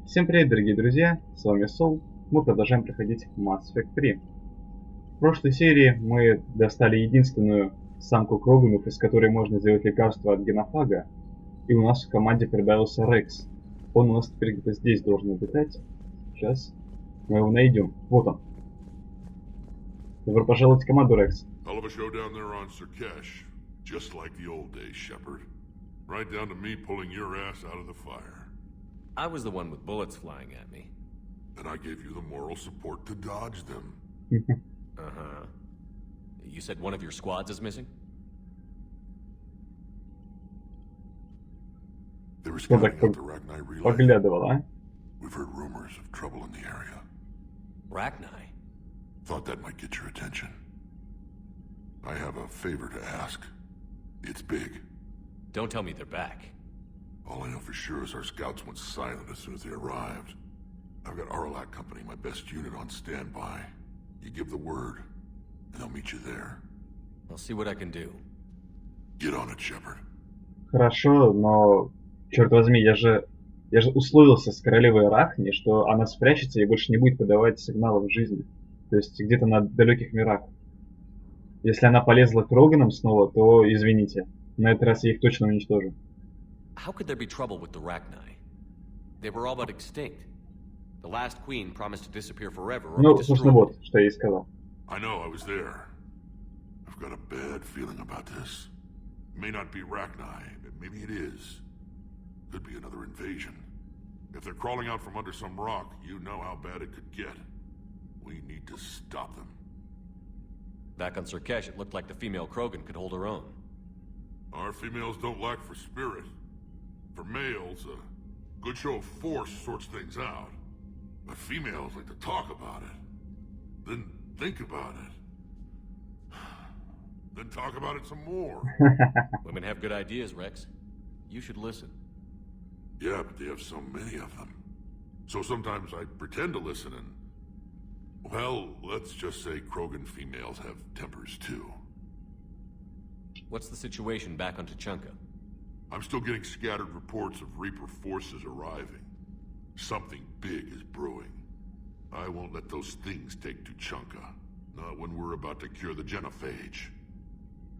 Всем привет, дорогие друзья, с вами Сол. Мы продолжаем проходить Mass Effect 3. В прошлой серии мы достали единственную самку Кроганов, из которой можно сделать лекарство от генофага, и у нас в команде прибавился Рекс. Он у нас теперь где-то здесь должен обитать. Сейчас мы его найдем. Вот он. Добро пожаловать в команду, Рекс. Just like the old days, Shepard. Right down to me pulling your ass out of the fire. I was the one with bullets flying at me. And I gave you the moral support to dodge them. Uh-huh. You said one of your squads is missing? They were scouting out the Rachni relay. Поглядывал, а? We've heard rumors of trouble in the area. Rachni? Thought that might get your attention. I have a favor to ask. It's big. Don't tell me they're back. All I know for sure is our scouts went silent as soon as they arrived. I've got Arlac Company, my best unit, on standby. You give the word, and they'll meet you there. I'll see what I can do. Get on it, Shepard. Хорошо, но, черт возьми, я же условился с королевой Рахни, что она спрячется и больше не будет подавать сигналов в жизни. То есть где-то на далеких мирах. Если она полезла к Роганам снова, то извините. На этот раз я их точно уничтожу. How could there be trouble with the Rachni? They were all but extinct. The last queen promised to disappear forever or Ну, be собственно, destroyed. вот, что я и сказал. I know, I was there. I've got a bad feeling about this. It may not be Rachni, but maybe it is. Could be another invasion. If they're crawling out from under some rock, you know how bad it could get. We need to stop them. Back on Surkesh, it looked like the female Krogan could hold her own. Our females don't lack for spirit. For males, a good show of force sorts things out. But females like to talk about it. Then think about it. Then talk about it some more. Women have good ideas, Rex. You should listen. Yeah, but they have so many of them. So sometimes I pretend to listen and... Well, let's just say Krogan females have tempers too. What's the situation back on Tuchanka? I'm still getting scattered reports of Reaper forces arriving. Something big is brewing. I won't let those things take Tuchanka. Not when we're about to cure the genophage.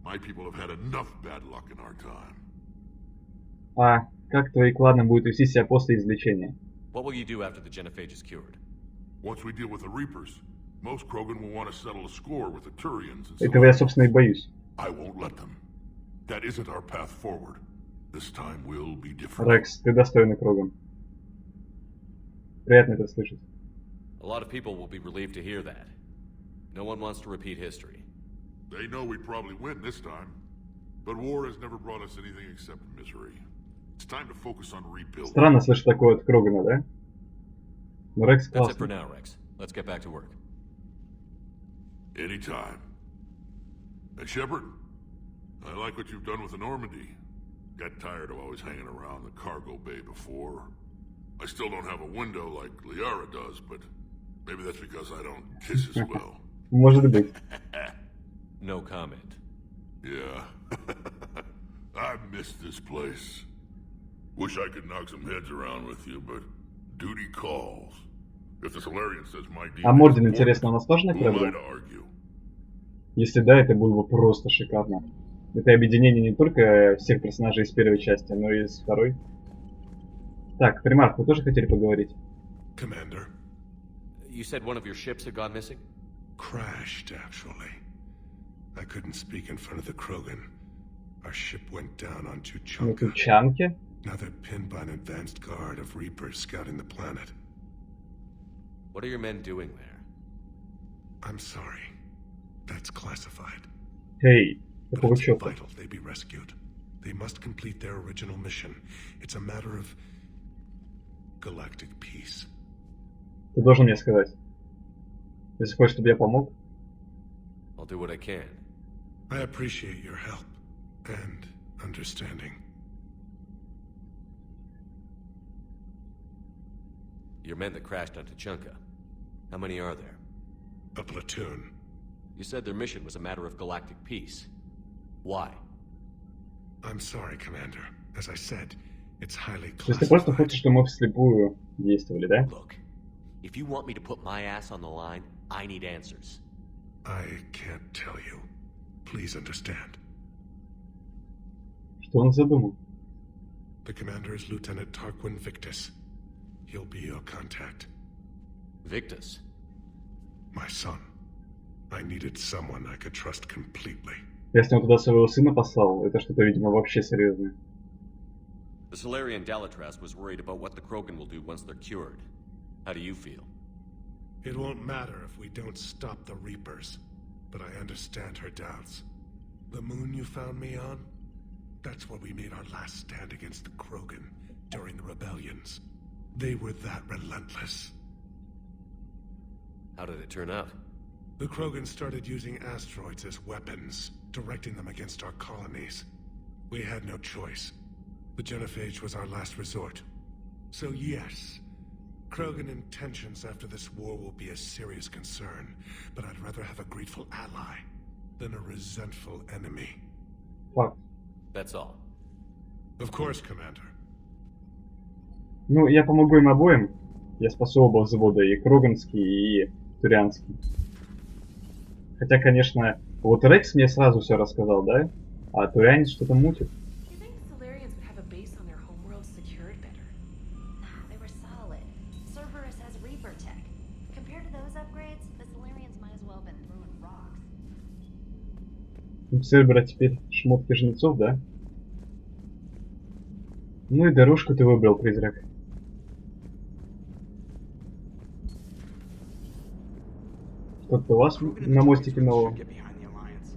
My people have had enough bad luck in our time. А как твои кланы будут вести себя после излечения? What will you do after the genophage is cured? Once we deal with the Reapers, most Krogan will want to settle a score with the Turians and Этого я, собственно, и боюсь. I won't let them. That isn't our path forward. This time will be different. Рекс, ты достойный Кроган. Приятно это слышать. A lot of people will be relieved to hear that. No one wants to repeat history. They know we'd probably win this time. But war has never brought us anything except misery. It's time to focus on rebuilding. Странно слышать такое от Крогана, да? Но Рекс That's it for классный. now, Rex. Let's get back to work. Anytime. And Shepard, I like what you've done with the Normandy. Got tired of always hanging around the cargo bay before. I still don't have a window like Liara does, but maybe that's because I don't kiss as well. Может быть. No comment. Yeah. I miss this place. Wish I could knock some heads around with you, but duty calls. If the Solarian says my deed А Мордин, интересно, у нас тоже на who am I корабле? to argue? Если да, это было бы просто шикарно. Это объединение не только всех персонажей из первой части, но и из второй. Так, Примарх, вы тоже хотели поговорить? Commander, You said one of your ships had gone missing? crashed, actually. I couldn't speak in front of the Krogan. Our ship went down on На Tuchanka. Тучанке? Now they're pinned by an advanced guard of Reapers scouting the planet. What are your men doing there? I'm sorry. That's classified. Эй, But какого it's черта? vital they be rescued. They must complete their original mission. It's a matter of galactic peace. Ты должен мне сказать. Если хочешь, чтобы я помог. I'll do what I can. I appreciate your help and understanding. Your men that crashed on Tuchanka. How many are there? A platoon. You said their mission was a matter of galactic peace. Why? I'm sorry, Commander. As I said, it's highly То есть ты просто classified. хочешь, чтобы мы вслепую действовали, да? Look, if you want me to put my ass on the line, I need answers. I can't tell you. Please understand. Что он задумал? The commander is Lieutenant Tarquin Victus. He'll be your contact. Victus? My son. I needed someone I could trust completely. Если он туда своего сына послал, это что-то, видимо, вообще серьезное. The Solarian Delatras was worried about what the Krogan will do once they're cured. How do you feel? It won't matter if we don't stop the Reapers, but I understand her doubts. The moon you found me on? That's where we made our last stand against the Krogan during the rebellions. They were that relentless. How did it turn out? The Krogan started using asteroids as weapons, directing them against our colonies. We had no choice. The genophage was our last resort. So yes, Krogan intentions after this war will be a serious concern, but I'd rather have a grateful ally than a resentful enemy. Факт. That's all. Of course, Commander. Ну, я помогу им обоим. Я спасу оба взвода, и Кроганский, и Турианский. Хотя, конечно, вот Рекс мне сразу все рассказал, да? А Турианец что-то мутит. Do you think the Solarians would have a base on their homeworld secured better? Nah, they were solid. Cerberus has Reaper tech. Compared to those upgrades, the Solarians might as well have been throwing rocks. У Цербера теперь шмотки жнецов, да? Ну и дорожку ты выбрал, призрак. Что-то у вас Krogan and на the мостике Terrans нового. should get behind the Alliance.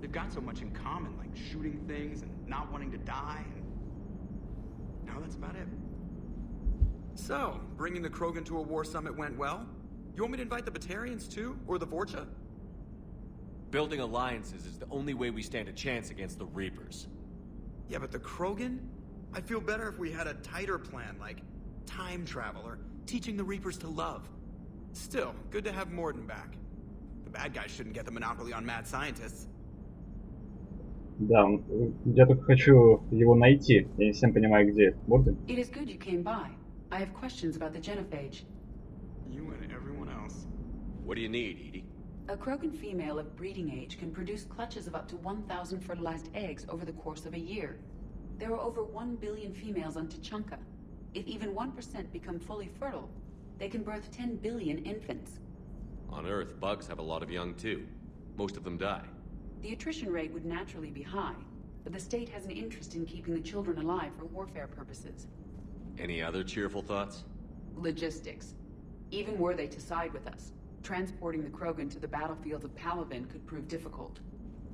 They've got so much in common, like shooting things and not wanting to die. And now that's about it. So, bringing the Krogan to a war summit went well? You want me to invite the Batarians too, or the Vorcha? Building alliances is the only way we stand a chance against the Reapers. Yeah, but the Krogan? I'd feel better if we had a tighter plan, like time travel or teaching the Reapers to love. Still, good to have Morden back. The bad guys shouldn't get the monopoly on mad scientists. Да, я только хочу его найти. Я не совсем понимаю, где Морден. It is good you came by. I have questions about the genophage. You and everyone else. What do you need, Edie? A Krogan female of breeding age can produce clutches of up to 1,000 fertilized eggs over the course of a year. There are over 1 billion females on Tuchanka. If even 1% become fully fertile, they can birth 10 billion infants. On Earth, bugs have a lot of young too. Most of them die. The attrition rate would naturally be high, but the state has an interest in keeping the children alive for warfare purposes. Any other cheerful thoughts? Logistics. Even were they to side with us, transporting the Krogan to the battlefields of Palaven could prove difficult.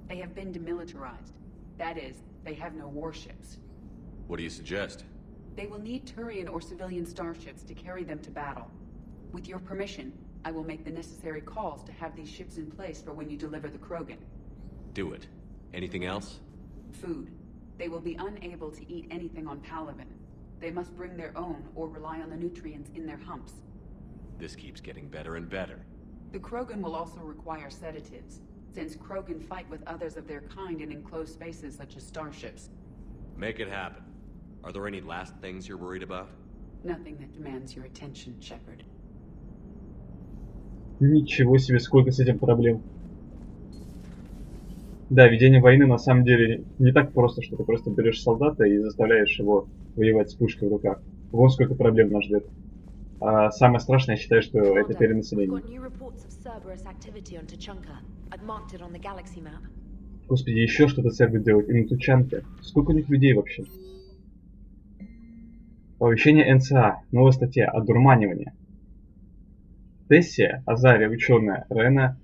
They have been demilitarized. That is, they have no warships. What do you suggest? They will need Turian or civilian starships to carry them to battle. With your permission, I will make the necessary calls to have these ships in place for when you deliver the Krogan. Do it. Anything else? Food. They will be unable to eat anything on Palaven. They must bring their own or rely on the nutrients in their humps. This keeps getting better and better. The Krogan will also require sedatives, since Krogan fight with others of their kind in enclosed spaces such as starships. Make it happen. Are there any last things you're worried about? Nothing that demands your attention, Shepard. Ничего себе, сколько с этим проблем. Да, ведение войны на самом деле не так просто, что ты просто берешь солдата и заставляешь его воевать с пушкой в руках. Вон сколько проблем нас ждет. А самое страшное, я считаю, что это We've перенаселение. got new reports of Cerberus activity on Tuchanka. I've marked it on the galaxy map. Господи, еще что-то Цербер делает. И на Тучанке. Сколько у них людей вообще? Оповещение НСА. Новая статья. Одурманивание. Тессия, Азария, ученая, Рена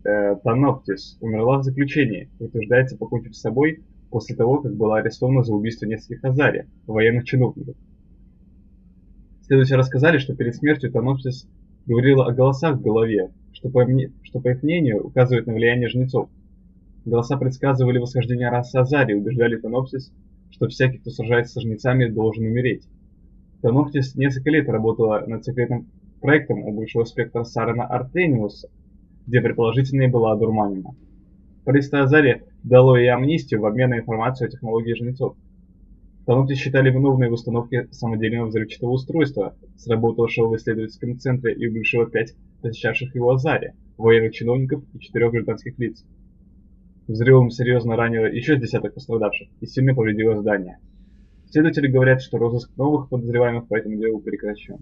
Таноптис, умерла в заключении. Утверждается, покончив с собой после того, как была арестована за убийство нескольких Азария, военных чиновников. Следователи рассказали, что перед смертью Таноптис говорила о голосах в голове, что по их мнению указывает на влияние жнецов. Голоса предсказывали восхождение расы Азарии и убеждали Таноптис, что всякий, кто сражается со жнецами, должен умереть. Таноптис несколько лет работала над секретным проектом у бывшего спектра Сарена Артениуса, где предположительно и была одурманена. Правительство Азарии дало ей амнистию в обмен на информацию о технологии жнецов. Таланты считали виновной в установке самодельного взрывчатого устройства, сработавшего в исследовательском центре и убившего 5 посещавших его Азари, военных чиновников и 4 гражданских лиц. Взрывом серьезно ранило еще с десяток пострадавших и сильно повредило здание. Следователи говорят, что розыск новых подозреваемых по этому делу прекращен.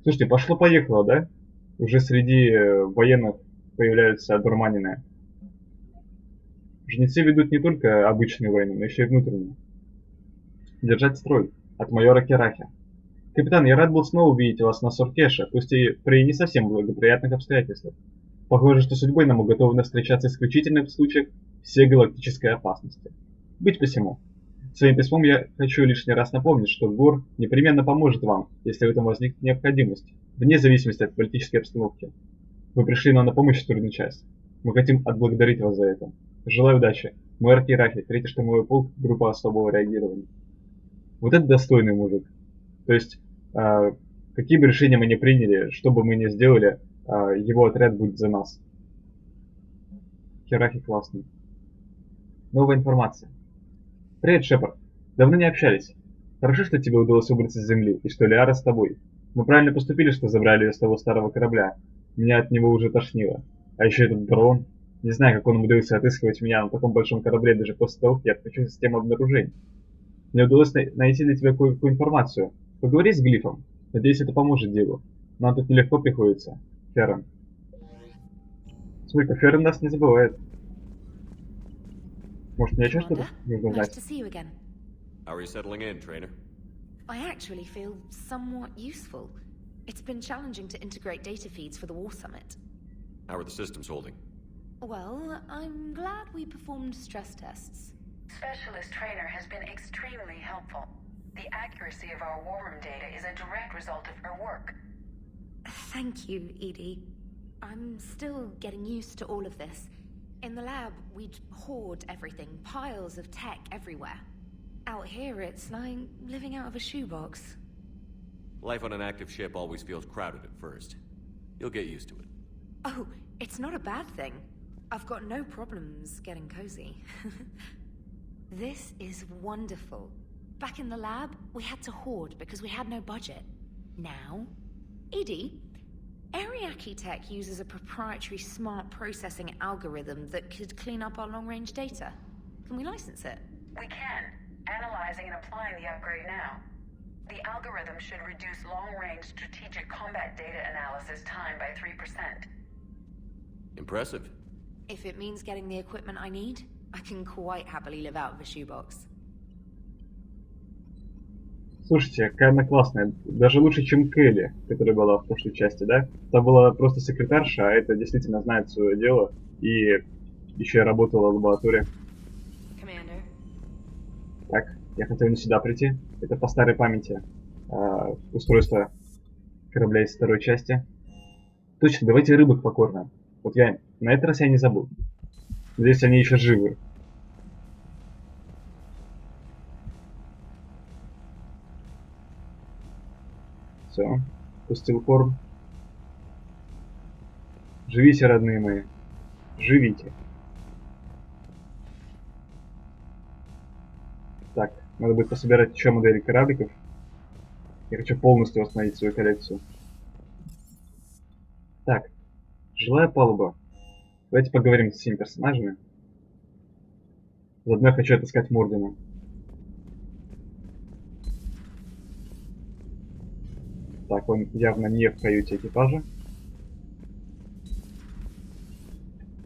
Слушайте, пошло-поехало, да? Уже среди военных появляются одурманенные. Жнецы ведут не только обычную войну, но еще и внутреннюю. Держать строй. От майора Керахи. Капитан, я рад был снова увидеть вас на Суркеше, пусть и при не совсем благоприятных обстоятельствах. Похоже, что судьбой нам уготовано встречаться исключительно в случаях всей галактической опасности. Быть посему. Своим письмом я хочу лишний раз напомнить, что Гор непременно поможет вам, если в этом возникнет необходимость, вне зависимости от политической обстановки. Вы пришли нам на помощь в трудный час. Мы хотим отблагодарить вас за это. Желаю удачи. Майор Керахи, 3-й штурмовой полк, группа особого реагирования. Вот это достойный мужик. То есть, какие бы решения мы ни приняли, что бы мы ни сделали, его отряд будет за нас. Керахи классный. Новая информация. Привет, Шепард. Давно не общались. Хорошо, что тебе удалось выбраться с земли, и что Лиара с тобой. Мы правильно поступили, что забрали ее с того старого корабля. Меня от него уже тошнило. А еще этот дрон. Не знаю, как он умудрился отыскивать меня на таком большом корабле даже после того, как я отключил систему обнаружения. Мне удалось найти для тебя кое-какую информацию. Поговори с Глифом. Надеюсь, это поможет делу. Нам тут нелегко приходится. Феррон. Смотри-ка, Феррон нас не забывает. Может, мне еще что-то нужно Nice знать? to see you again. How are you settling in, trainer? I actually feel somewhat useful. It's been challenging to integrate data feeds for the War Summit. How are the systems holding? Well, I'm glad we performed stress tests. Specialist Trainer has been extremely helpful. The accuracy of our war room data is a direct result of her work. Thank you, Edie. I'm still getting used to all of this. In the lab, we'd hoard everything, piles of tech everywhere. Out here, it's like living out of a shoebox. Life on an active ship always feels crowded at first. You'll get used to it. Oh, it's not a bad thing. I've got no problems getting cozy. This is wonderful. Back in the lab, we had to hoard because we had no budget. Now, Edie, Ariake Tech uses a proprietary smart processing algorithm that could clean up our long-range data. Can we license it? We can. Analyzing and applying the upgrade now. The algorithm should reduce long-range strategic combat data analysis time by 3%. Impressive. If it means getting the equipment I need, I can quite happily live out of a shoebox. Слушайте, какая она классная. Даже лучше, чем Келли, которая была в прошлой части, да? Та была просто секретарша, а это действительно знает свое дело. И еще и работала в лаборатории. Commander. Так, я хотел не сюда прийти. Это по старой памяти. Устройство корабля из второй части. Точно, давайте рыбок покормим. Вот я на этот раз я не забыл. Надеюсь, они еще живы. Все, пустил корм. Живите, родные мои. Живите. Так, надо будет пособирать еще модели корабликов. Я хочу полностью восстановить свою коллекцию. Так, жилая палуба. Давайте поговорим с всеми персонажами. Заодно я хочу отыскать Мордена. Так, он явно не в каюте экипажа.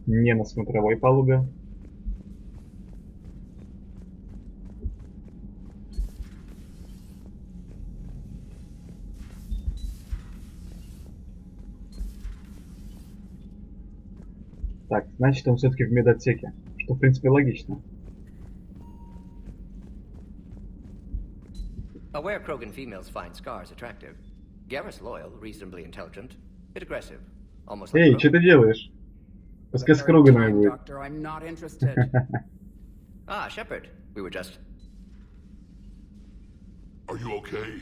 Не на смотровой палубе. Так, значит, он все-таки в медотсеке, что в принципе логично. Aware Krogan females find scars attractive. Garrus loyal, reasonably intelligent, bit aggressive, almost like Эй, Krogan. что ты делаешь? Пускай с Кроганами будет. Doctor, I'm not interested. Ah, Shepard, we were just... Are you okay?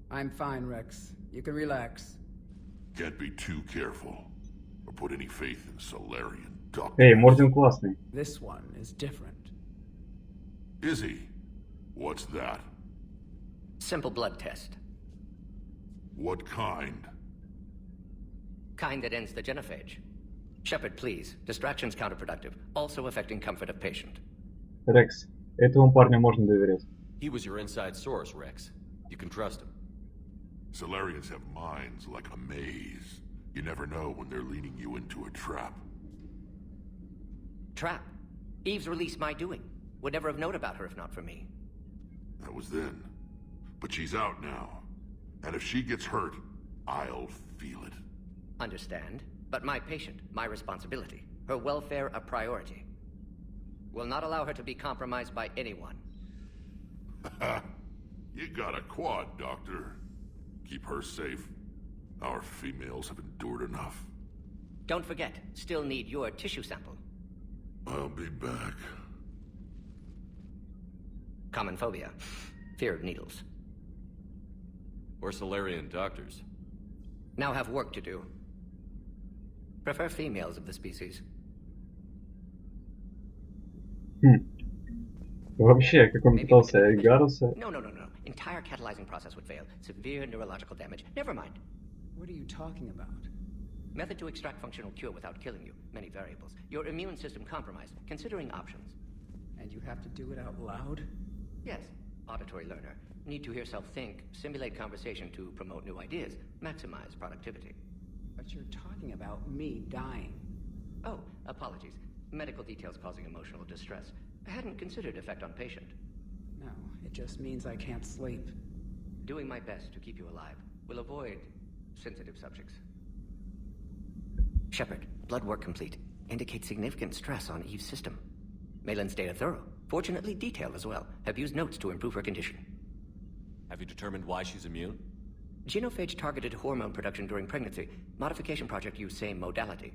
I'm fine, Rex. You can relax. Can't be too careful, or put any faith in Solarian doctors. Эй, Морден классный. This one is different. Is he? What's that? Simple blood test. What kind? Kind that ends the genophage. Shepard, please. Distraction's counterproductive, also affecting comfort of patient. Рекс, этому парню можно доверять. He was your inside source, Rex. You can trust him. Solarians have minds like a maze. You never know when they're leading you into a trap. Trap? Eve's release my doing. Would never have known about her if not for me. That was then. But she's out now. And if she gets hurt, I'll feel it. Understand. But my patient, my responsibility. Her welfare a priority. Will not allow her to be compromised by anyone. You got a quad, Doctor. Keep her safe. Our females have endured enough. Don't forget, still need your tissue sample. I'll be back. Common phobia. Fear of needles. Or Solarian doctors. Now have work to do. Prefer females of the species. Вообще, как он пытался Гаруса. No. Entire catalyzing process would fail. Severe neurological damage. Never mind. What are you talking about? Method to extract functional cure without killing you. Many variables. Your immune system compromised. Considering options. And you have to do it out loud? Yes. Auditory learner. Need to hear self think, simulate conversation to promote new ideas, maximize productivity. But you're talking about me dying. Oh, apologies. Medical details causing emotional distress. I hadn't considered effect on patient. No, it just means I can't sleep. Doing my best to keep you alive. Will avoid sensitive subjects. Shepard, blood work complete. Indicates significant stress on Eve's system. Malin's data thorough. Fortunately detailed as well. Have used notes to improve her condition. Have you determined why she's immune? Genophage targeted hormone production during pregnancy. Modification project used same modality.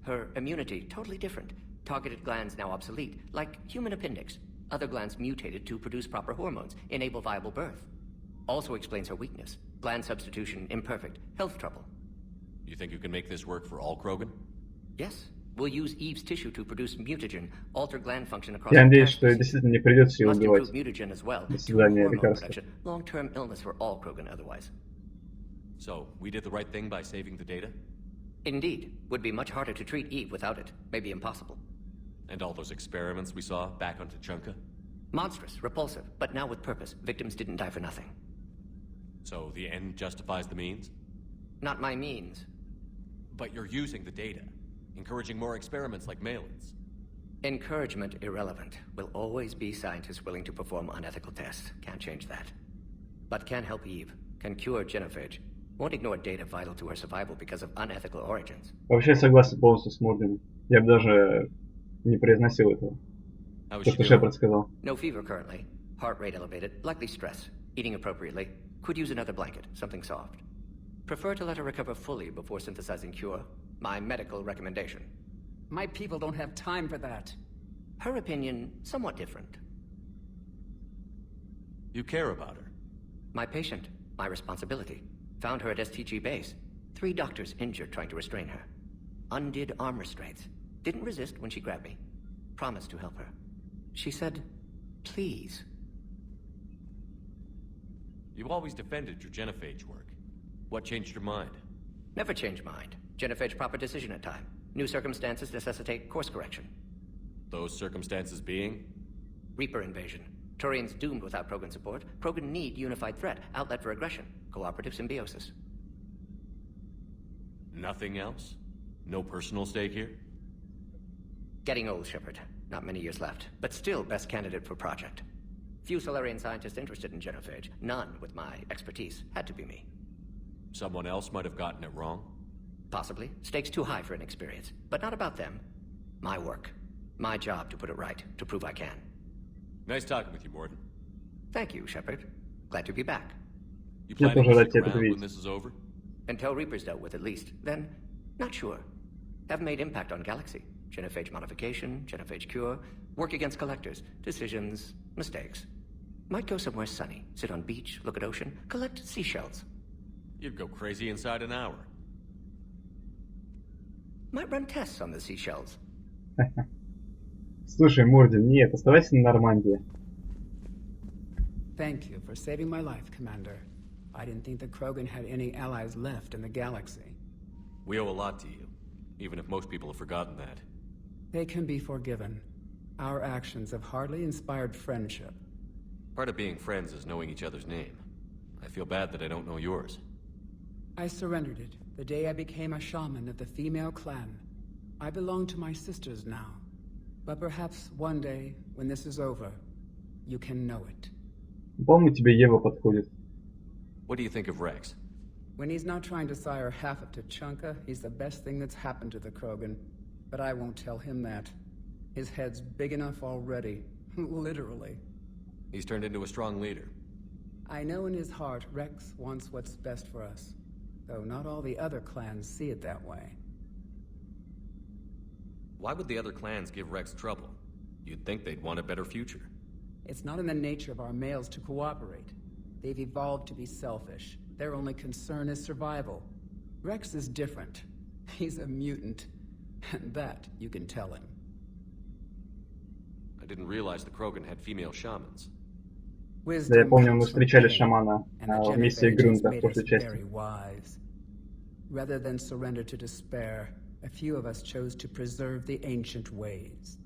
Her immunity totally different. Targeted glands now obsolete, like human appendix. Other glands mutated to produce proper hormones, enable viable birth. Also explains her weakness. Gland substitution imperfect. Health trouble. You think you can make this work for all Krogan? Yes. We'll use Eve's tissue to produce mutagen, alter gland function across. Я надеюсь, что действительно не придется ее Must убивать. improve mutagen as well. До свидания, Hormone лекарства. production. Long-term illness for all Krogan otherwise. So, we did the right thing by saving the data? Indeed. Would be much harder to treat Eve without it. Maybe impossible. And all those experiments we saw back on Tuchanka? Monstrous, repulsive, but now with purpose. Victims didn't die for nothing. So, the end justifies the means? Not my means. But you're using the data. Encouraging more experiments like Malin's. Encouragement irrelevant. Will always be scientists willing to perform unethical tests. Can't change that. But can help Eve. Can cure genophage. Won't ignore data vital to her survival because of unethical origins. Вообще согласен полностью с Морганом. Я бы даже не произносил этого. То, что Шепард сказал. No fever currently. Heart rate elevated. Likely stress. Eating appropriately. Could use another blanket. Something soft. Prefer to let her recover fully before synthesizing cure. My medical recommendation. My people don't have time for that. Her opinion, somewhat different. You care about her. My patient. My responsibility. Found her at STG base. 3 doctors injured trying to restrain her. Undid arm restraints. Didn't resist when she grabbed me. Promised to help her. She said, please. You always defended your genophage work. What changed your mind? Never change mind. Genophage proper decision at time. New circumstances necessitate course correction. Those circumstances being? Reaper invasion. Turians doomed without Krogan support. Krogan need unified threat. Outlet for aggression. Cooperative symbiosis. Nothing else? No personal stake here? Getting old, Shepard. Not many years left. But still best candidate for project. Few Solarian scientists interested in genophage. None with my expertise. Had to be me. Someone else might have gotten it wrong? Possibly. Stakes too high for inexperience. But not about them. My work. My job to put it right. To prove I can. Nice talking with you, Morden. Thank you, Shepard. Glad to be back. You planning to stick around when this is over? Until Reaper's dealt with, at least. Then, not sure. Have made impact on Galaxy. Genophage modification, genophage cure, work against collectors, decisions, mistakes. Might go somewhere sunny, sit on beach, look at ocean, collect seashells. You'd go crazy inside an hour. Might run tests on the seashells. Слушай, Мордин, нет, оставайся на Нормандии. Thank you for saving my life, Commander. I didn't think the Krogan had any allies left in the galaxy. We owe a lot to you, even if most people have forgotten that. They can be forgiven. Our actions have hardly inspired friendship. Part of being friends is knowing each other's name. I feel bad that I don't know yours. I surrendered it the day I became a shaman of the female clan. I belong to my sisters now. But perhaps one day, when this is over, you can know it. По-моему, тебе Ева подходит. What do you think of Rex? When he's not trying to sire half of Tuchanka, he's the best thing that's happened to the Krogan. But I won't tell him that. His head's big enough already. Literally. He's turned into a strong leader. I know in his heart Rex wants what's best for us. Though not all the other clans see it that way. Why would the other clans give Rex trouble? You'd think they'd want a better future. It's not in the nature of our males to cooperate. They've evolved to be selfish. Their only concern is survival. Rex is different. He's a mutant. And that you can tell him. I didn't realize the Krogan had female shamans. Да, я помню, мы встречали шамана в миссии Грунта в прошлой части. Rather than surrender to despair, a few of us chose to preserve the ancient ways.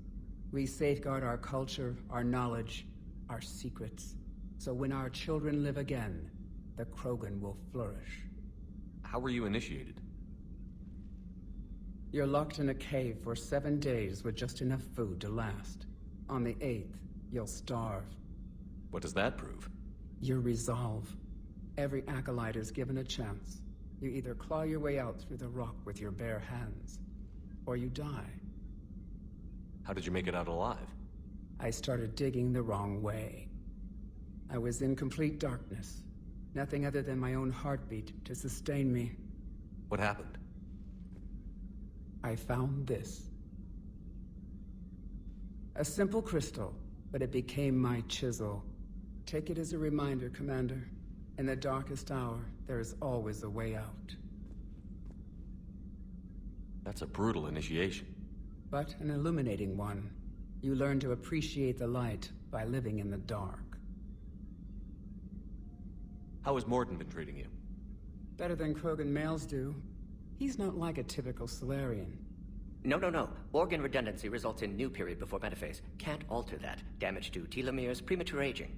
We safeguard our culture, our knowledge, our secrets. So when our children live again, the Krogan will flourish. How were you initiated? You're locked in a cave for 7 days with just enough food to last. On the 8th, you'll starve. What does that prove? Your resolve. Every acolyte is given a chance. You either claw your way out through the rock with your bare hands, or you die. How did you make it out alive? I started digging the wrong way. I was in complete darkness. Nothing other than my own heartbeat to sustain me. What happened? I found this. A simple crystal, but it became my chisel. Take it as a reminder, Commander. In the darkest hour, there is always a way out. That's a brutal initiation. But an illuminating one. You learn to appreciate the light by living in the dark. How has Morton been treating you? Better than Krogan males do. He's not like a typical Solarian. No. Organ redundancy results in new period before metaphase. Can't alter that. Damage to telomeres, premature aging.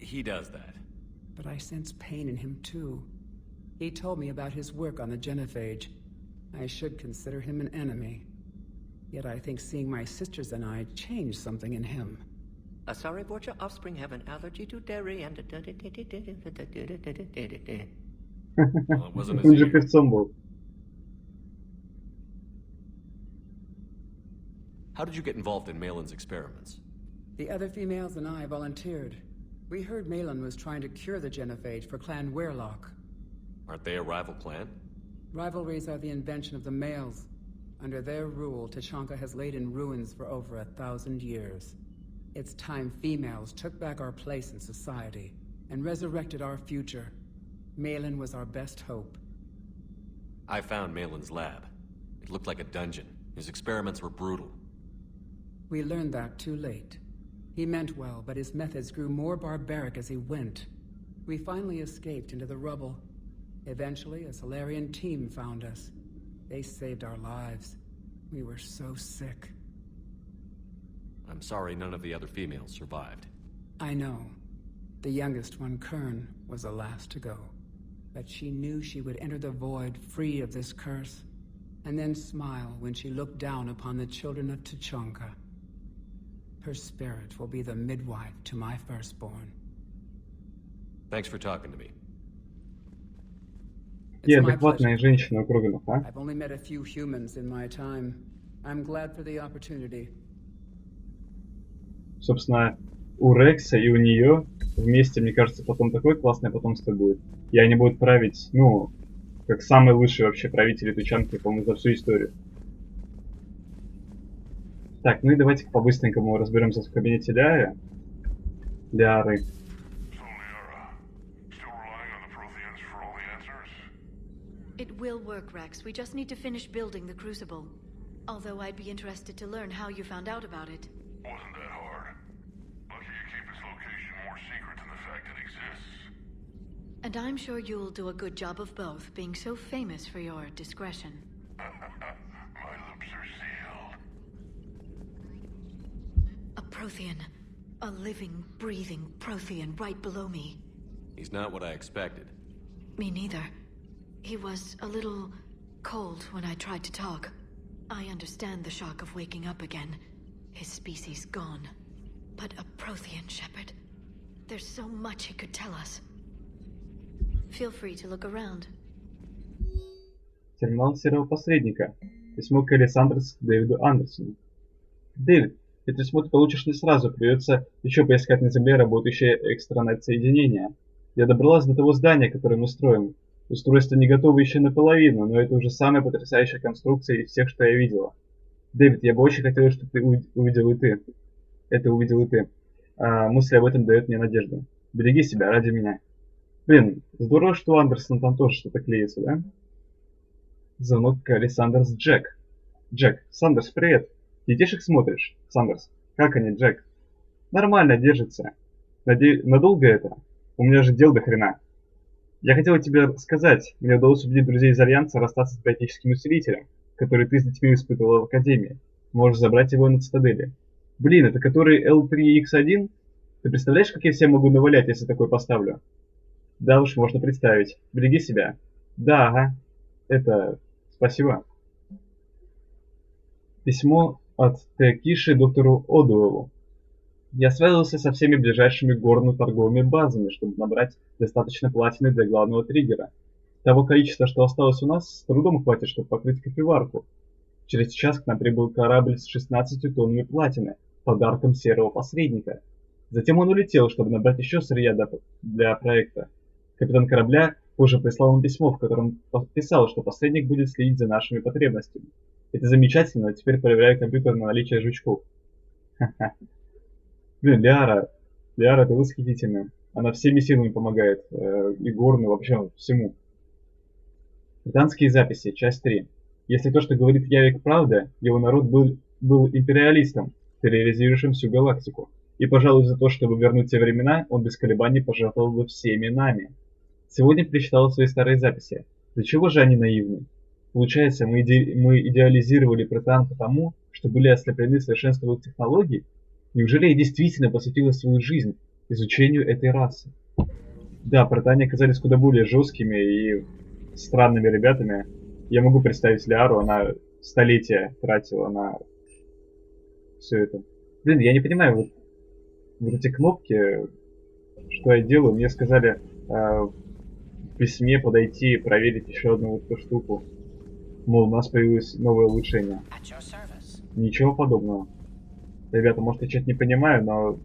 He does that. But I sense pain in him too. He told me about his work on the genophage. I should consider him an enemy. Yet I think seeing my sisters and I changed something in him. Sorry, Borgia offspring have an allergy to dairy and... Well, it wasn't as Он же easy. певцом был. How did you get involved in Malin's experiments? The other females and I volunteered. We heard Malin was trying to cure the genophage for Clan Weirlock. Aren't they a rival clan? Rivalries are the invention of the males. Under their rule, Tuchanka has laid in ruins for over 1,000 years. It's time females took back our place in society and resurrected our future. Malin was our best hope. I found Malin's lab. It looked like a dungeon. His experiments were brutal. We learned that too late. He meant well, but his methods grew more barbaric as he went. We finally escaped into the rubble. Eventually, a Solarian team found us. They saved our lives. We were so sick. I'm sorry none of the other females survived. I know. The youngest one, Kern, was the last to go. But she knew she would enter the void free of this curse, and then smile when she looked down upon the children of Tuchanka. Her spirit will be the midwife to my firstborn. Thanks for talking to me. Какие It's my адекватные pleasure. женщины у Кроганов, а? I've only met a few humans in my time. I'm glad for the opportunity. Собственно, у Рекса и у нее вместе, мне кажется, потом такое классное потомство будет. И они будут править, ну, как самые лучшие вообще правители Тучанки, по-моему, за всю историю. Так, ну и давайте по-быстренькому разберемся в кабинете Ляры. Ляры. So, Liara, still relying on the Protheans for all the answers? It will work, Rex. We just need to finish building the Crucible. Although I'd be interested to learn how you found out about it. Wasn't that hard. Lucky you keep its location more secret than the And I'm sure you'll do a good job of both, being so famous for your discretion. My lips are sealed. A Prothean. A living, breathing Prothean right below me. He's not what I expected. Me neither. He was a little cold when I tried to talk. I understand the shock of waking up again. His species gone. But a Prothean, Shepard. There's so much he could tell us. Feel free to look around. Терминал серого посредника. Письмо Келли Сандерс к Дэвиду Андерсону. Дэвид, это письмо ты получишь не сразу. Придется еще поискать на Земле работающее экстранет-соединение. Я добралась до того здания, которое мы строим. Устройство не готово еще наполовину, но это уже самая потрясающая конструкция из всех, что я видела. Дэвид, я бы очень хотела, чтобы ты увидел и ты. Это увидел и ты. Мысли об этом дают мне надежду. Береги себя ради меня. Блин, здорово, что у Андерсона там тоже что-то клеится, да? Звонок Келли Сандерс Джек. Джек, Сандерс, привет. Детишек смотришь? Сандерс, как они, Джек? Нормально, держится. Надолго это? У меня же дел до хрена. Я хотел тебе сказать, мне удалось убедить друзей из Альянса расстаться с биотическим усилителем, который ты с детьми испытывала в Академии. Можешь забрать его на цитадели. Блин, это который L3X1? Ты представляешь, как я всем могу навалять, если такой поставлю? Да уж, можно представить. Береги себя. Да, ага. Это... Спасибо. Письмо от Т. Киши доктору Одуэллу. Я связывался со всеми ближайшими горно-торговыми базами, чтобы набрать достаточно платины для главного триггера. Того количества, что осталось у нас, с трудом хватит, чтобы покрыть кофеварку. Через час к нам прибыл корабль с 16 тоннами платины, подарком серого посредника. Затем он улетел, чтобы набрать еще сырья для проекта. Капитан корабля позже прислал нам письмо, в котором писал, что посредник будет следить за нашими потребностями. Это замечательно, теперь проверяю компьютер на наличие жучков. Ха-ха. Блин, Лиара, ты восхитительная. Она всеми силами помогает. И Горну, вообще всему. Британские записи, часть 3. Если то, что говорит Явик, правда, его народ был империалистом, терроризирующим всю галактику. И, пожалуй, за то, чтобы вернуть те времена, он без колебаний пожертвовал бы всеми нами. Сегодня перечитал свои старые записи. До чего же они наивны? Получается, мы идеализировали британ потому, что были ослеплены совершенством их технологий? Неужели я действительно посвятила свою жизнь изучению этой расы? Да, британе оказались куда более жесткими и странными ребятами. Я могу представить Лиару, она столетия тратила на все это. Блин, я не понимаю, вот эти кнопки, что я делаю, мне сказали в письме подойти и проверить еще одну вот эту штуку. Мол, у нас появилось новое улучшение. Ничего подобного. Ребята, может, я что-то не понимаю, но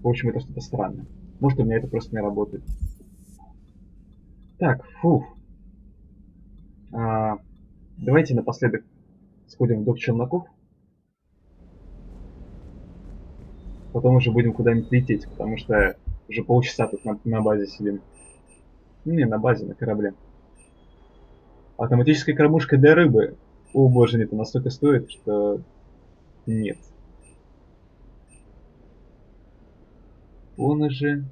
в общем это что-то странное. Может, у меня это просто не работает. Так, фух. Давайте напоследок сходим в док челноков. Потом уже будем куда-нибудь лететь, потому что уже полчаса тут на базе сидим. Не, на базе, на корабле. Автоматическая кормушка для рыбы. О боже, это настолько стоит, что нет. Он же...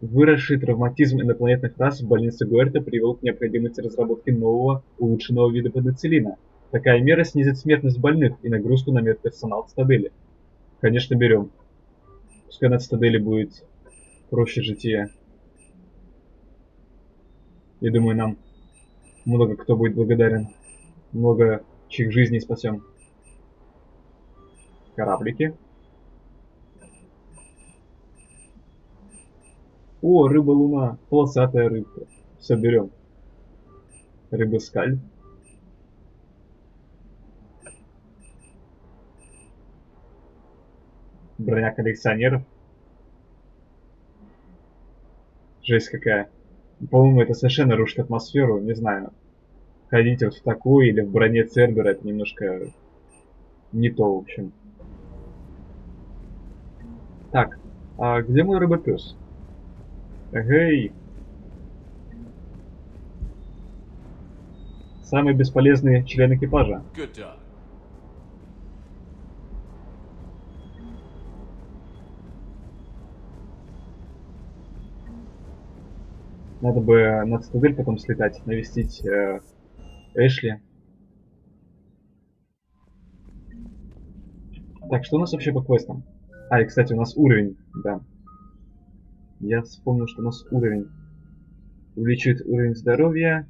Выросший травматизм инопланетных рас в больнице Гуэрта привел к необходимости разработки нового, улучшенного вида пенициллина. Такая мера снизит смертность больных и нагрузку на медперсонал цитадели. Конечно, берем. Пускай на цитадели будет проще житие. Я думаю, нам много кто будет благодарен. Много чьих жизней спасем. Кораблики. О, рыба-луна, полосатая рыбка. Все, берем. Рыба-скаль. Броня коллекционеров. Жесть какая. По-моему, это совершенно рушит атмосферу, не знаю. Ходить вот в такую или в броне Цербера, это немножко не то, в общем. Так, а где мой рыбопес? Эй! Самый бесполезный член экипажа. Good dog. Надо бы на цитадель потом слетать, навестить Эшли. Так, что у нас вообще по квестам? А, и, кстати, у нас уровень, да. Я вспомнил, что у нас уровень. Увеличивает уровень здоровья.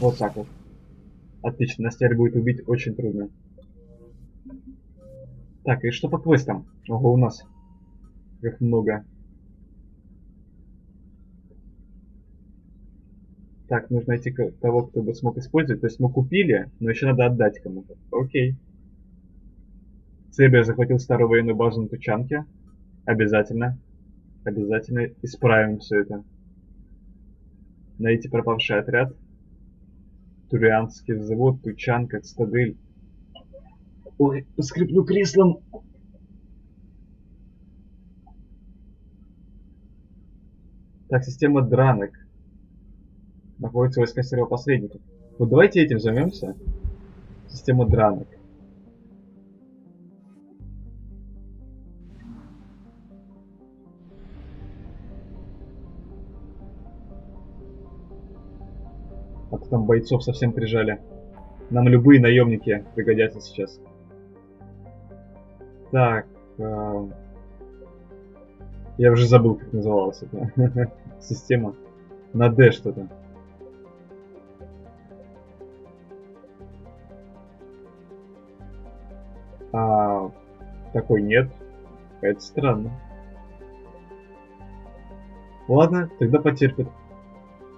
Вот так вот. Отлично, нас теперь будет убить очень трудно. Так, и что по квестам? Ого, у нас их много. Так, нужно найти того, кто бы смог использовать. То есть мы купили, но еще надо отдать кому-то. Окей. Цебер захватил старую военную базу на Тучанке. Обязательно. Обязательно исправим все это. Найти пропавший отряд. Турианский взвод, Тучанка, Цитадель. Ой, скриплю креслом. Так, система дранок. Находится войска сервопосредников. Вот давайте этим займемся. Система дранок. А то там бойцов совсем прижали. Нам любые наемники пригодятся сейчас. Так. Я уже забыл, как называлась эта система. На D что-то. А такой нет. Это странно. Ладно, тогда потерпит.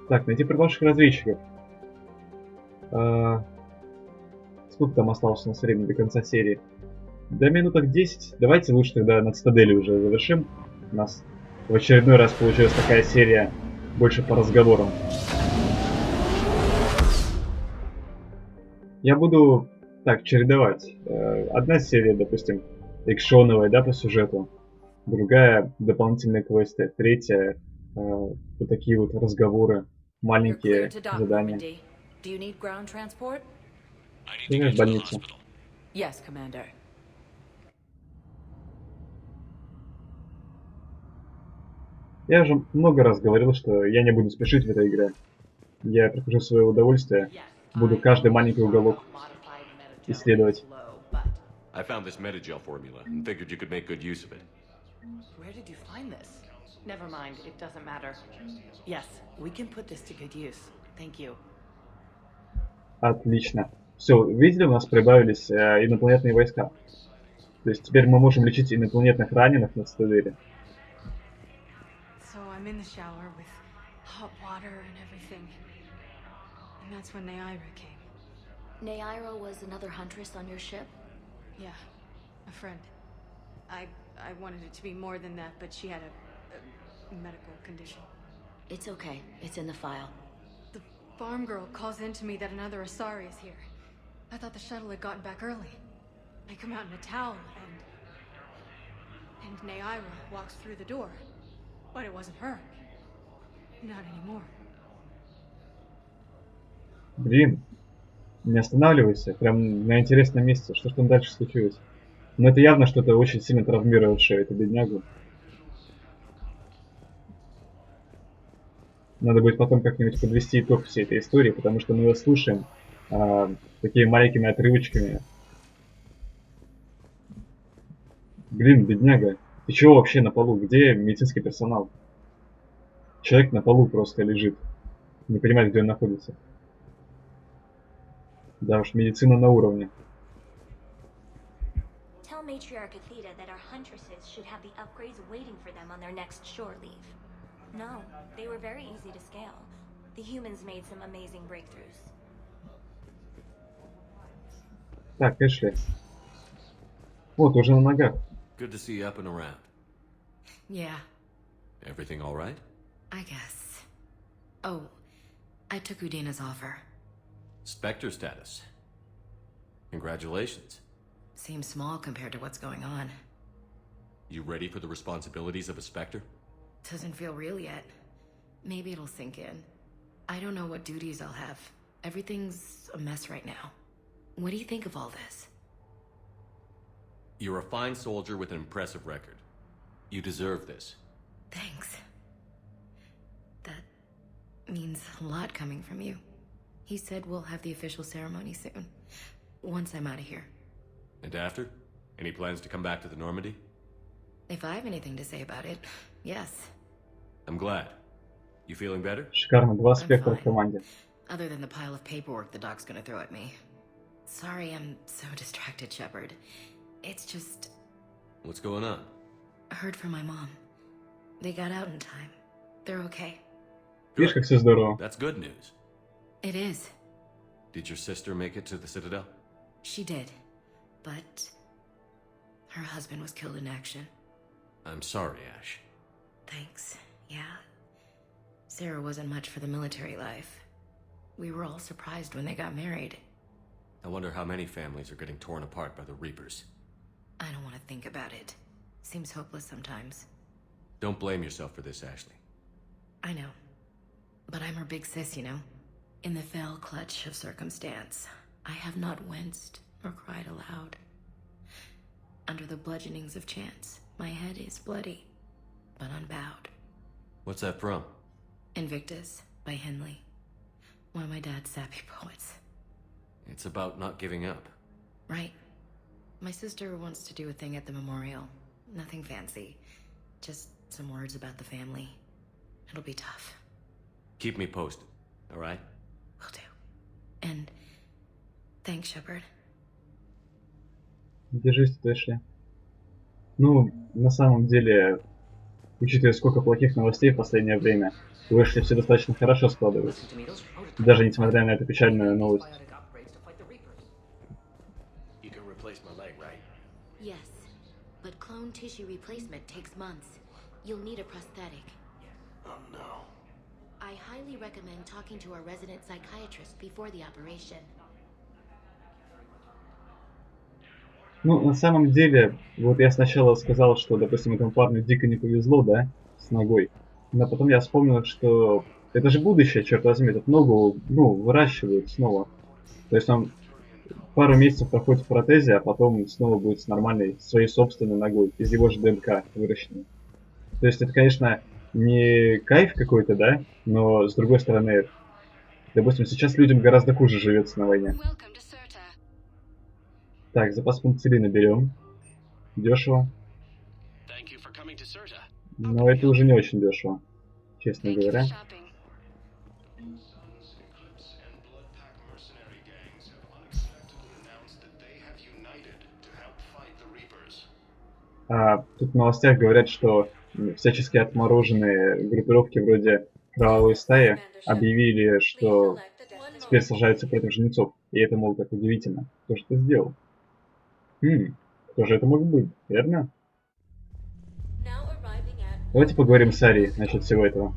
Так, найти пропавших разведчиков. Сколько там осталось у нас времени до конца серии? До минуток 10. Давайте лучше тогда на цитадели уже завершим. У нас в очередной раз получилась такая серия больше по разговорам. Я буду так чередовать. Одна серия, допустим, экшоновая, да, по сюжету. Другая дополнительные квесты. Третья вот такие вот разговоры, маленькие задания. И в больницу. Yes, Commander. Я уже много раз говорил, что я не буду спешить в этой игре. Я прохожу свое удовольствие. Буду каждый маленький уголок исследовать. I found this metagel formula and figured you could make good use of it. Where did you find this? Never mind, it doesn't matter. Yes, we can put this to good use. Thank you. Отлично. Все, видели, у нас прибавились инопланетные войска. То есть теперь мы можем лечить инопланетных раненых на цитадели. So I'm in the shower with hot water and everything. And that's when Neaira came. Neaira was another huntress on your ship? Yeah, a friend. I wanted it to be more than that, but she had a medical condition. It's okay. It's in the file. The farm girl calls in to me that another Asari is here. I thought the shuttle had gotten back early. I come out in a towel and Neaira walks through the door. But it wasn't her. Not anymore. Блин, не останавливайся, прям на интересном месте. Что ж там дальше случилось? Но это явно что-то очень сильно травмировавшее эту беднягу. Надо будет потом как-нибудь подвести итог всей этой истории, потому что мы ее слушаем такими маленькими отрывочками. Блин, бедняга, ты чего вообще на полу? Где медицинский персонал? Человек на полу просто лежит. Не понимает, где он находится. Да уж, медицина на уровне. Tell Matriarch Athena that our huntresses should have the upgrades waiting for them on their next shore leave. No, they were very easy to scale. The humans made some amazing breakthroughs. Так, Эшли. Вот, уже на ногах. Good to see you up and around. Yeah, Everything all right? I guess. Oh, I took Udina's offer. Spectre status. Congratulations. seems small compared to what's going on. You ready for the responsibilities of a Spectre? Doesn't feel real yet. Maybe it'll sink in. I don't know what duties I'll have. Everything's a mess right now. What do you think of all this? You're a fine soldier with an impressive record. You deserve this. Thanks. That means a lot coming from you. He said we'll have the official ceremony soon. Once I'm out of here. And after? Any plans to come back to the Normandy? If I have anything to say about it, yes. I'm glad. You feeling better? Шикарно, 2 спектра в команде. Other than the pile of paperwork the doc's gonna throw at me. Sorry I'm so distracted, Shepard. It's just... What's going on? I heard from my mom. They got out in time. They're okay. Видишь, как все здорово. That's good news. It is. Did your sister make it to the Citadel? She did. But... her husband was killed in action. I'm sorry, Ash. Thanks. Yeah. Sarah wasn't much for the military life. We were all surprised when they got married. I wonder how many families are getting torn apart by the Reapers. I don't want to think about it. Seems hopeless sometimes. Don't blame yourself for this, Ashley. I know. But I'm her big sis, you know? In the fell clutch of circumstance, I have not winced or cried aloud. Under the bludgeonings of chance, my head is bloody, but unbowed. What's that from? Invictus by Henley. One of my dad's sappy poets. It's about not giving up. Right. My sister wants to do a thing at the memorial. Nothing fancy. Just some words about the family. It'll be tough. Keep me posted, all right? Will do. And thanks, Shepard. Держись, Эшли. Ну, на самом деле, учитывая, сколько плохих новостей в последнее время, у Эшли все достаточно хорошо складывается. Даже несмотря на эту печальную новость. Yes, but clone tissue replacement takes months. You'll need a prosthetic. Oh no. I highly recommend talking to our resident psychiatrist before the operation. Ну, на самом деле, вот я сначала сказал, что, допустим, этому парню дико не повезло, да, с ногой. Но потом я вспомнил, что это же будущее, черт возьми, эту ногу, ну, выращивают снова. То есть он пару месяцев проходит в протезе, а потом снова будет с нормальной, своей собственной ногой, из его же ДНК выращенной. То есть это, конечно, не кайф какой-то, да, но, с другой стороны, допустим, сейчас людям гораздо хуже живется на войне. Так, запас пунктилина берем. Дешево. Но это уже не очень дешево, честно говоря. Тут в новостях говорят, что всячески отмороженные группировки вроде Кровавой стаи объявили, что теперь сражаются против жнецов. И это, мол, так удивительно. Кто же это сделал? Кто же это мог быть, верно? Давайте поговорим с Арией насчет всего этого.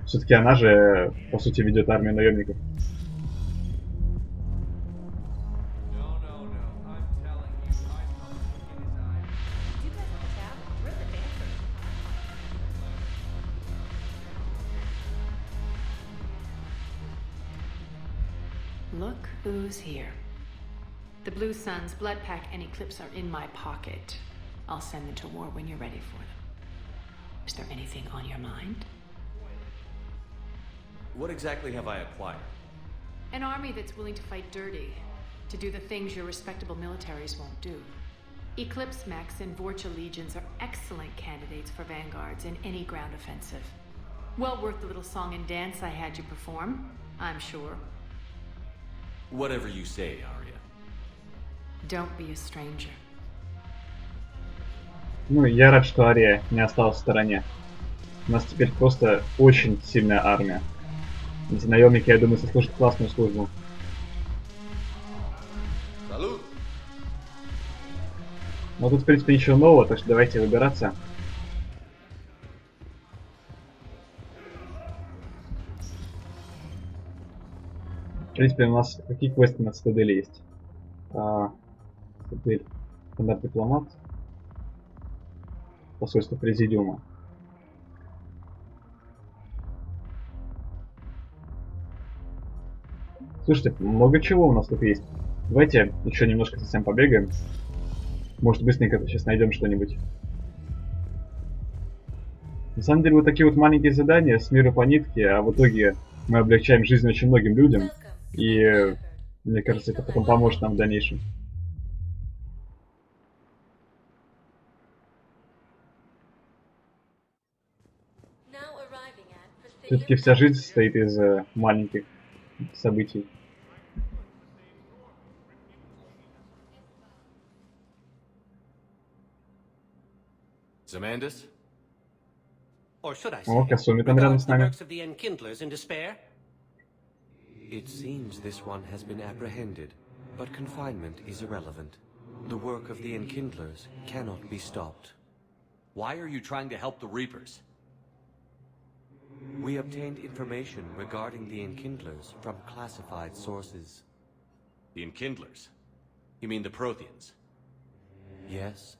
Все-таки она же, по сути, ведет армию наемников. Look who's here. The Blue Suns, Blood Pack, and Eclipse are in my pocket. I'll send them to war when you're ready for them. Is there anything on your mind? What exactly have I acquired? An army that's willing to fight dirty, to do the things your respectable militaries won't do. Eclipse Max and Vorcha legions are excellent candidates for vanguards in any ground offensive. Well worth the little song and dance I had you perform, I'm sure. Whatever you say, Arya. Don't be a stranger. Ну, я рад, что Ария не осталась в стороне. У нас теперь просто очень сильная армия. Эти наемники, я думаю, сослужат классную службу. Салют! Но тут, в принципе, ничего нового, так что давайте выбираться. В принципе, у нас какие квесты на Цитадели есть? Теперь стандарт-дипломат. Посольство Президиума. Слушайте, много чего у нас тут есть. Давайте еще немножко совсем побегаем. Может, быстренько сейчас найдем что-нибудь. На самом деле, вот такие вот маленькие задания с мира по нитке, а в итоге мы облегчаем жизнь очень многим людям. И мне кажется, это потом поможет нам в дальнейшем. Все-таки вся жизнь состоит из маленьких событий. Zamandis? Or should I О, say, Касуми там рядом с regards the нами. works of the Enkindlers in despair? It seems this one has been apprehended, but confinement is irrelevant. The work of the Enkindlers cannot be stopped. Why are you trying to help the Reapers? We obtained information regarding the Enkindlers from classified sources. The Enkindlers? You mean the Protheans? Yes.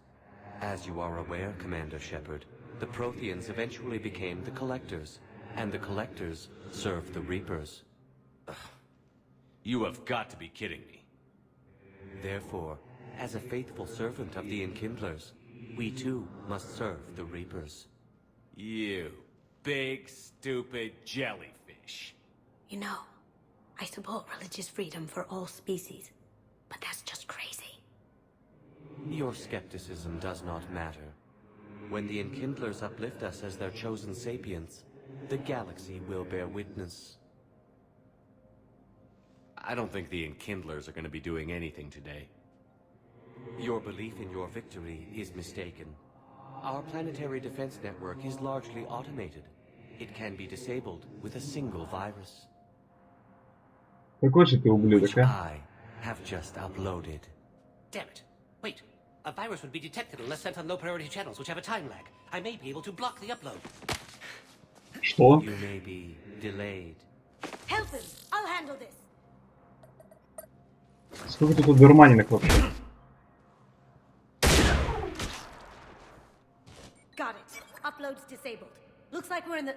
As you are aware, Commander Shepard, the Protheans eventually became the Collectors, and the Collectors served the Reapers. Ugh. You have got to be kidding me. Therefore, as a faithful servant of the Enkindlers, we too must serve the Reapers. You big, stupid jellyfish. You know, I support religious freedom for all species, but that's just crazy. Your skepticism does not matter. When the Enkindlers uplift us as their chosen sapients, the galaxy will bear witness. I don't think the Enkindlers are going to be doing anything today. Your belief in your victory is mistaken. Our planetary defense network is largely automated. It can be disabled with a single virus. Какой же ты ублюдок, Which а? I have just uploaded. Damn it. Wait. A virus would be detected unless sent on low-priority channels, which have a time lag. I may be able to block the upload. Что? You may be delayed. Help him! I'll handle this! Сколько тут дурманинок вообще? Got it. Upload's disabled. Looks like we're in the...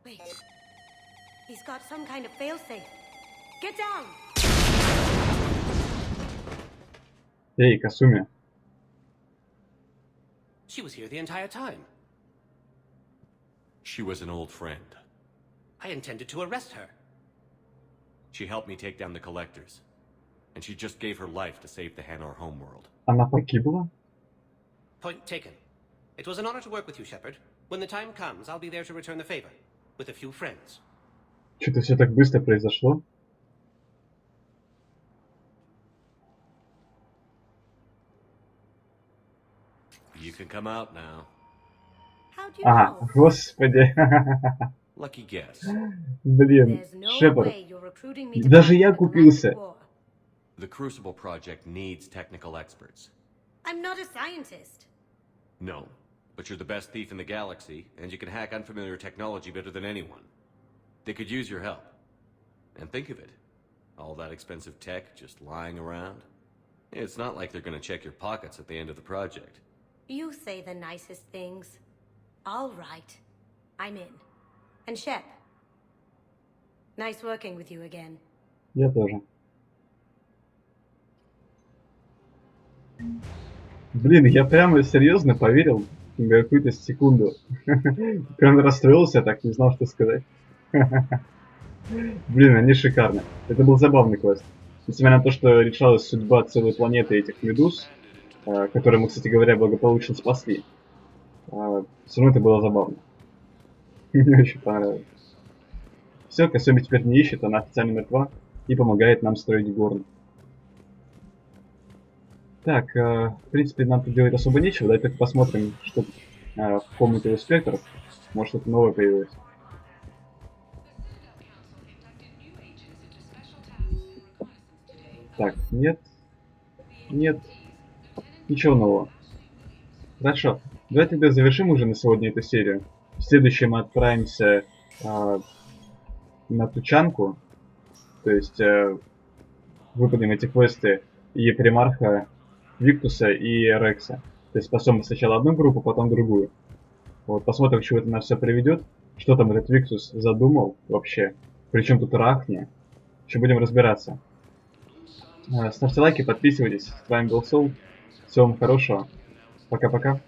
Wait. He's got some kind of failsafe. Get down! Эй, Касуми. She was here the entire time. She was an old friend. I intended to arrest her. She helped me take down the Collectors. And she just gave her life to save the Hanar homeworld. Она погибла? Point taken. It was an honor to work with you, Shepard. When the time comes, I'll be there to return the favor. With a few friends. Что-то все так быстро произошло. You can come out now. How'd you Ага, know? господи. Lucky guess. Блин, There's no Шепард. way you're recruiting me to Даже fight я the купился. Galactic War. The Crucible Project needs technical experts. I'm not a scientist. No, but you're the best thief in the galaxy, and you can hack unfamiliar technology better than anyone. They could use your help. And think of it. All that expensive tech just lying around. It's not like they're gonna check your pockets at the end of the project. You say the nicest things. All right. I'm in. And Shep. Nice working with you again. Я тоже. Блин, я прямо серьезно поверил на какую-то секунду. Прям расстроился, так не знал, что сказать. Блин, они шикарны. Это был забавный квест. Несмотря на то, что решалась судьба целой планеты этих медуз, которые мы, кстати говоря, благополучно спасли. Все равно это было забавно. Мне очень понравилось. Все, Касуми теперь не ищет, она официально мертва и помогает нам строить горн. Так, в принципе, нам тут делать особо нечего. Давайте только посмотрим, что в комнате у спектров. Может, что-то новое появилось. Так, нет. Нет. Ничего нового. Хорошо. Давайте тогда завершим уже на сегодня эту серию. В следующем мы отправимся на Тучанку. То есть выполним эти квесты и примарха Виктуса и Рекса. То есть спасем сначала одну группу, потом другую. Вот, посмотрим, к чему это нас все приведет. Что там этот Виктус задумал вообще. Причем тут Рахни. Еще будем разбираться. Ставьте лайки, подписывайтесь. С вами был Сол. Всего вам хорошего. Пока-пока.